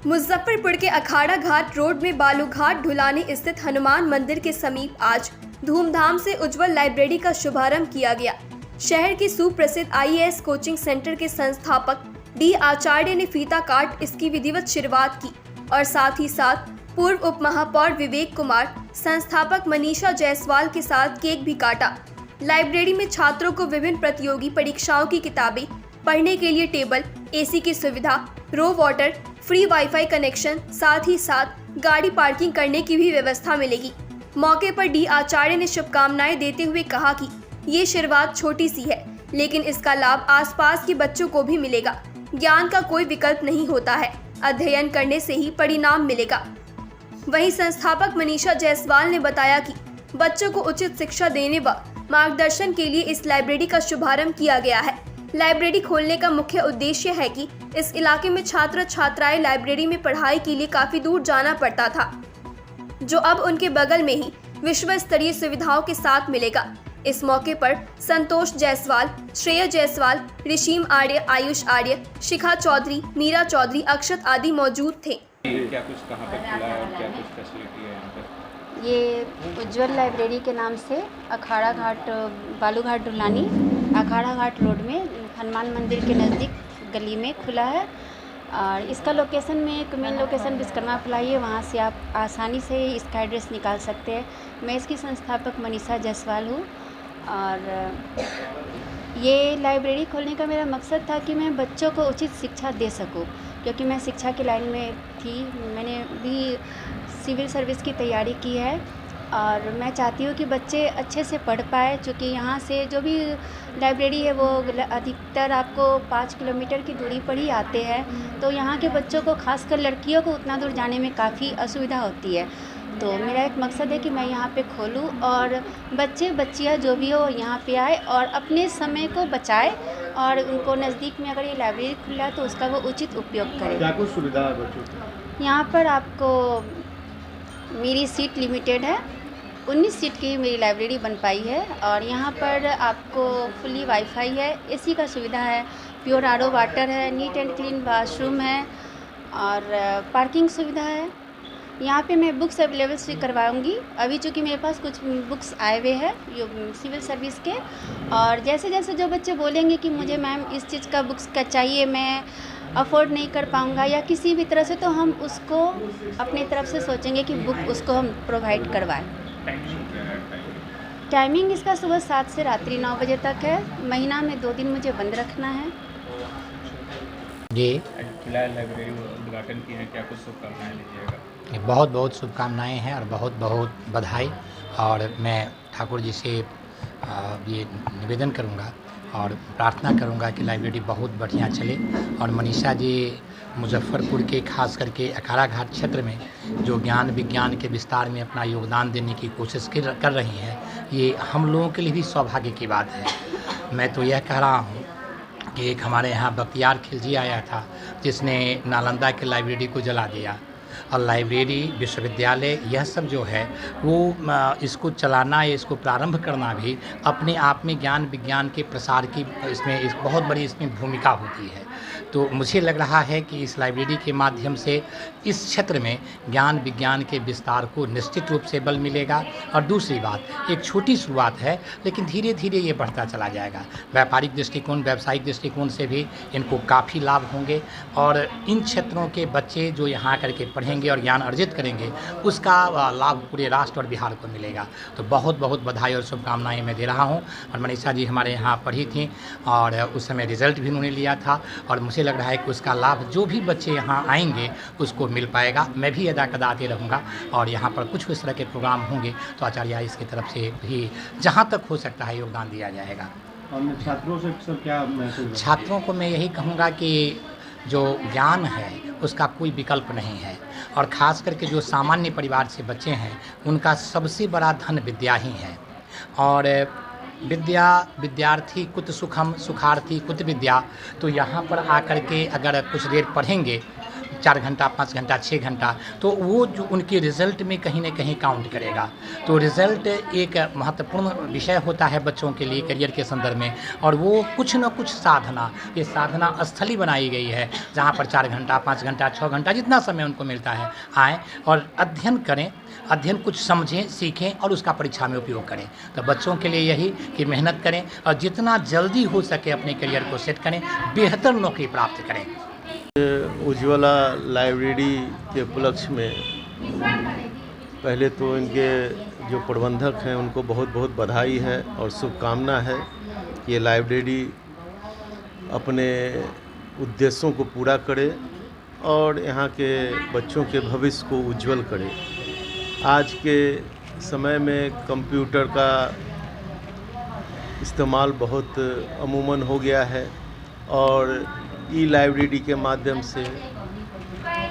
मुजफ्फरपुर के अखाड़ा घाट रोड में बालूघाट ढुलानी स्थित हनुमान मंदिर के समीप आज धूमधाम से उज्जवल लाइब्रेरी का शुभारंभ किया गया। शहर के सुप्रसिद्ध आईएएस कोचिंग सेंटर के संस्थापक डी आचार्य ने फीता काट इसकी विधिवत शुरुआत की और साथ ही साथ पूर्व उप महापौर विवेक कुमार, संस्थापक मनीषा जायसवाल के साथ केक भी काटा। लाइब्रेरी में छात्रों को विभिन्न प्रतियोगी परीक्षाओं की किताबें, पढ़ने के लिए टेबल, एसी की सुविधा, रो वाटर, फ्री वाईफाई कनेक्शन, साथ ही साथ गाड़ी पार्किंग करने की भी व्यवस्था मिलेगी। मौके पर डी आचार्य ने शुभकामनाएं देते हुए कहा कि ये शुरुआत छोटी सी है, लेकिन इसका लाभ आसपास के बच्चों को भी मिलेगा। ज्ञान का कोई विकल्प नहीं होता है, अध्ययन करने से ही परिणाम मिलेगा। वहीं संस्थापक मनीषा जायसवाल ने बताया कि बच्चों को उचित शिक्षा देने व मार्गदर्शन के लिए इस लाइब्रेरी का शुभारंभ किया गया है। लाइब्रेरी खोलने का मुख्य उद्देश्य है कि इस इलाके में छात्र छात्राएं लाइब्रेरी में पढ़ाई के लिए काफी दूर जाना पड़ता था, जो अब उनके बगल में ही विश्व स्तरीय सुविधाओं के साथ मिलेगा। इस मौके पर संतोष जायसवाल, श्रेय जायसवाल, ऋषिम आर्य, आयुष आर्य, शिखा चौधरी, मीरा चौधरी, अक्षत आदि मौजूद थे। क्या कुछ कहाँ पर खुला है और क्या कुछ फैसिलिटी है यहाँ पर? ये उज्जवल लाइब्रेरी के नाम से अखाड़ा घाट बालूघाट ढुलानी अखाड़ा घाट रोड में हनुमान मंदिर के नज़दीक गली में खुला है। और इसका लोकेशन में एक मेन लोकेशन विश्वकर्मा प्लाई है, वहाँ से आप आसानी से इसका एड्रेस निकाल सकते हैं। मैं इसकी संस्थापक मनीषा जायसवाल हूँ और ये लाइब्रेरी खोलने का मेरा मकसद था कि मैं बच्चों को उचित शिक्षा दे सकूं, क्योंकि मैं शिक्षा की लाइन में थी। मैंने भी सिविल सर्विस की तैयारी की है और मैं चाहती हूँ कि बच्चे अच्छे से पढ़ पाए। चूँकि यहाँ से जो भी लाइब्रेरी है वो अधिकतर आपको 5 किलोमीटर की दूरी पर ही आते हैं, तो यहाँ के बच्चों को, खासकर लड़कियों को, उतना दूर जाने में काफ़ी असुविधा होती है। तो मेरा एक मकसद है कि मैं यहाँ पे खोलूँ और बच्चे बच्चियाँ जो भी हो यहाँ पे आए और अपने समय को बचाए और उनको नज़दीक में अगर ये लाइब्रेरी खुला है तो उसका वो उचित उपयोग करें। क्या कुछ सुविधा है बच्चों को? यहाँ पर आपको, मेरी सीट लिमिटेड है, 19 सीट की मेरी लाइब्रेरी बन पाई है और यहाँ पर आपको फुली वाईफाई है, एसी का सुविधा है, प्योर आरओ वाटर है, नीट एंड क्लीन वॉशरूम है और पार्किंग सुविधा है। यहाँ पे मैं बुक्स अवेलेबल से करवाऊँगी। अभी चूँकि मेरे पास कुछ बुक्स आए हुए हैं सिविल सर्विस के, और जैसे जैसे जो बच्चे बोलेंगे कि मुझे मैम इस चीज़ का बुक्स का चाहिए, मैं अफोर्ड नहीं कर पाऊँगा या किसी भी तरह से, तो हम उसको अपनी तरफ से सोचेंगे कि बुक उसको हम प्रोवाइड करवाएं। टाइमिंग इसका सुबह 7 से रात्रि 9 बजे तक है। महीना में 2 दिन मुझे बंद रखना है। जी, फिलहाल लाइब्रेरी उद्घाटन की है, क्या कुछ शुभकामनाएं लीजिएगा? बहुत बहुत शुभकामनाएं हैं और बहुत बहुत बधाई। और मैं ठाकुर जी से ये निवेदन करूंगा और प्रार्थना करूंगा कि लाइब्रेरी बहुत बढ़िया चले और मनीषा जी मुजफ्फरपुर के, खास करके अखाड़ा घाट क्षेत्र में जो ज्ञान विज्ञान के विस्तार में अपना योगदान देने की कोशिश कर रही हैं, ये हम लोगों के लिए भी सौभाग्य की बात है। मैं तो यह कह रहा हूँ कि एक हमारे यहाँ बख्तियार खिलजी आया था जिसने नालंदा के लाइब्रेरी को जला दिया, और लाइब्रेरी, विश्वविद्यालय, यह सब जो है वो इसको चलाना या इसको प्रारंभ करना भी अपने आप में ज्ञान विज्ञान के प्रसार की इसमें बहुत बड़ी इसमें भूमिका होती है। तो मुझे लग रहा है कि इस लाइब्रेरी के माध्यम से इस क्षेत्र में ज्ञान विज्ञान के विस्तार को निश्चित रूप से बल मिलेगा। और दूसरी बात, एक छोटी शुरुआत है लेकिन धीरे धीरे ये बढ़ता चला जाएगा। व्यापारिक दृष्टिकोण, व्यावसायिक दृष्टिकोण से भी इनको काफ़ी लाभ होंगे और इन क्षेत्रों के बच्चे जो यहाँ करके पढ़ेंगे और ज्ञान अर्जित करेंगे, उसका लाभ पूरे राष्ट्र और बिहार को मिलेगा। तो बहुत बहुत बधाई और शुभकामनाएँ मैं दे रहा हूँ। और मनीषा जी हमारे यहाँ पढ़ी थी और उस समय रिज़ल्ट भी उन्होंने लिया था और मुझे लग रहा है कि उसका लाभ जो भी बच्चे यहाँ आएंगे उसको मिल पाएगा। मैं भी अदा आते रहूँगा और यहाँ पर कुछ इस तरह के प्रोग्राम होंगे तो आचार्य इसकी तरफ से भी जहाँ तक हो सकता है योगदान दिया जाएगा। और छात्रों से सर क्या मैसेज? छात्रों को मैं यही कहूँगा कि जो ज्ञान है उसका कोई विकल्प नहीं है और ख़ास करके जो सामान्य परिवार से बच्चे हैं उनका सबसे बड़ा धन विद्या ही है। और विद्यार्थी कुत सुखम सुखार्थी कुत विद्या, तो यहाँ पर आकर के अगर कुछ देर पढ़ेंगे 4 घंटा 5 घंटा 6 घंटा, तो वो जो उनके रिज़ल्ट में कहीं न कहीं काउंट करेगा। तो रिज़ल्ट एक महत्वपूर्ण विषय होता है बच्चों के लिए करियर के संदर्भ में, और वो कुछ न कुछ साधना, ये साधना स्थली बनाई गई है जहाँ पर 4 घंटा 5 घंटा 6 घंटा जितना समय उनको मिलता है आएँ और अध्ययन करें, अध्ययन कुछ समझें, सीखें और उसका परीक्षा में उपयोग करें। तो बच्चों के लिए यही कि मेहनत करें और जितना जल्दी हो सके अपने करियर को सेट करें, बेहतर नौकरी प्राप्त करें। उज्ज्वला लाइब्रेरी के उपलक्ष्य में पहले तो इनके जो प्रबंधक हैं उनको बहुत बहुत बधाई है और शुभकामना है कि ये लाइब्रेरी अपने उद्देश्यों को पूरा करे और यहाँ के बच्चों के भविष्य को उज्जवल करे। आज के समय में कंप्यूटर का इस्तेमाल बहुत अमूमन हो गया है और ई लाइब्रेरी के माध्यम से,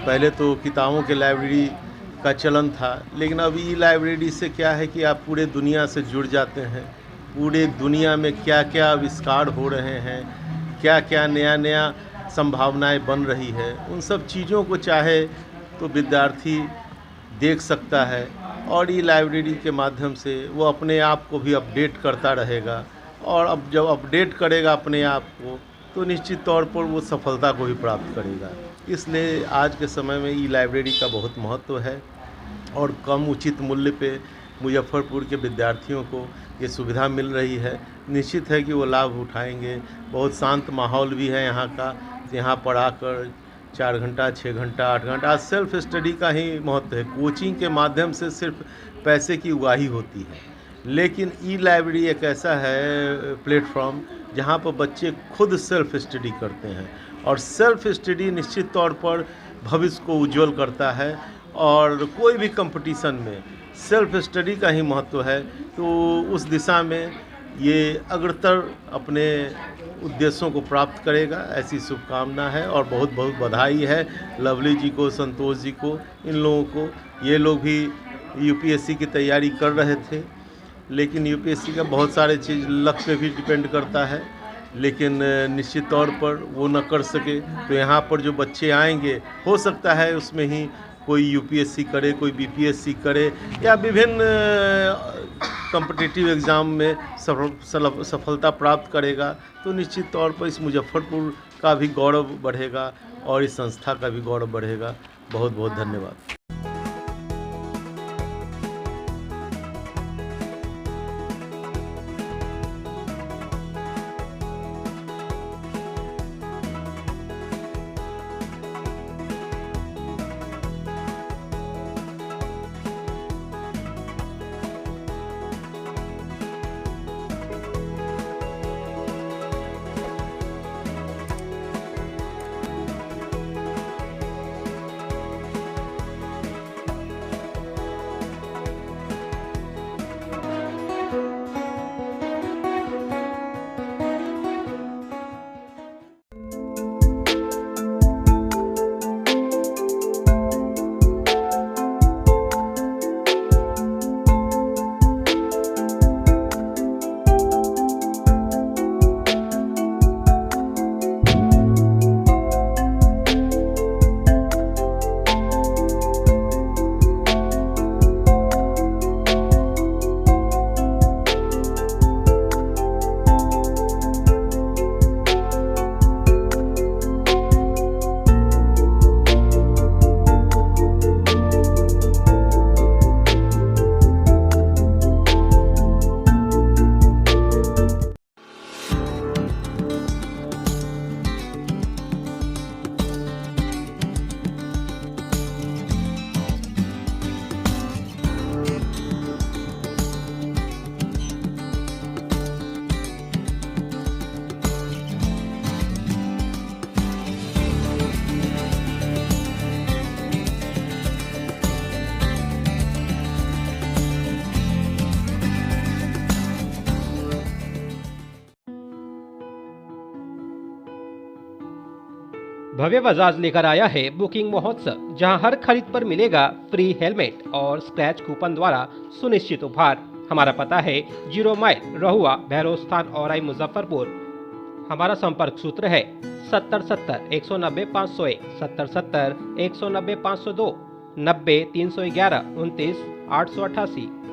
पहले तो किताबों के लाइब्रेरी का चलन था, लेकिन अब ई लाइब्रेरी से क्या है कि आप पूरे दुनिया से जुड़ जाते हैं। पूरे दुनिया में क्या क्या आविष्कार हो रहे हैं, क्या क्या नया नया संभावनाएं बन रही है, उन सब चीज़ों को चाहे तो विद्यार्थी देख सकता है और ई लाइब्रेरी के माध्यम से वो अपने आप को भी अपडेट करता रहेगा। और अब जब अपडेट करेगा अपने आप को तो निश्चित तौर पर वो सफलता को भी प्राप्त करेगा। इसलिए आज के समय में ई लाइब्रेरी का बहुत महत्व है और कम उचित मूल्य पे मुजफ्फरपुर के विद्यार्थियों को ये सुविधा मिल रही है। निश्चित है कि वो लाभ उठाएंगे। बहुत शांत माहौल भी है यहाँ का, यहाँ पर आकर 4 घंटा 6 घंटा 8 घंटा, आज सेल्फ स्टडी का ही महत्व है। कोचिंग के माध्यम से सिर्फ पैसे की उगाही होती है, लेकिन ई लाइब्रेरी एक ऐसा है प्लेटफॉर्म जहाँ पर बच्चे खुद सेल्फ स्टडी करते हैं और सेल्फ स्टडी निश्चित तौर पर भविष्य को उज्जवल करता है और कोई भी कंपटीशन में सेल्फ स्टडी का ही महत्व है। तो उस दिशा में ये अग्रतर अपने उद्देश्यों को प्राप्त करेगा, ऐसी शुभकामना है और बहुत बहुत बधाई है लवली जी को, संतोष जी को, इन लोगों को। ये लोग भी यूपीएससी की तैयारी कर रहे थे, लेकिन यूपीएससी का बहुत सारे चीज़ लक पे भी डिपेंड करता है, लेकिन निश्चित तौर पर वो न कर सके। तो यहाँ पर जो बच्चे आएंगे हो सकता है उसमें ही कोई यूपीएससी करे, कोई बीपीएससी करे या विभिन्न कॉम्पिटिटिव एग्ज़ाम में सफलता प्राप्त करेगा। तो निश्चित तौर पर इस मुजफ्फरपुर का भी गौरव बढ़ेगा और इस संस्था का भी गौरव बढ़ेगा। बहुत बहुत धन्यवाद। भव्य बजाज लेकर आया है बुकिंग महोत्सव, जहां हर खरीद पर मिलेगा फ्री हेलमेट और स्क्रैच कूपन द्वारा सुनिश्चित उपहार। हमारा पता है 0 माइल रहुआ, भैरव स्थान, औराई, मुजफ्फरपुर। हमारा संपर्क सूत्र है 7070-190-501, 7070-190-502, 90-311-29-888।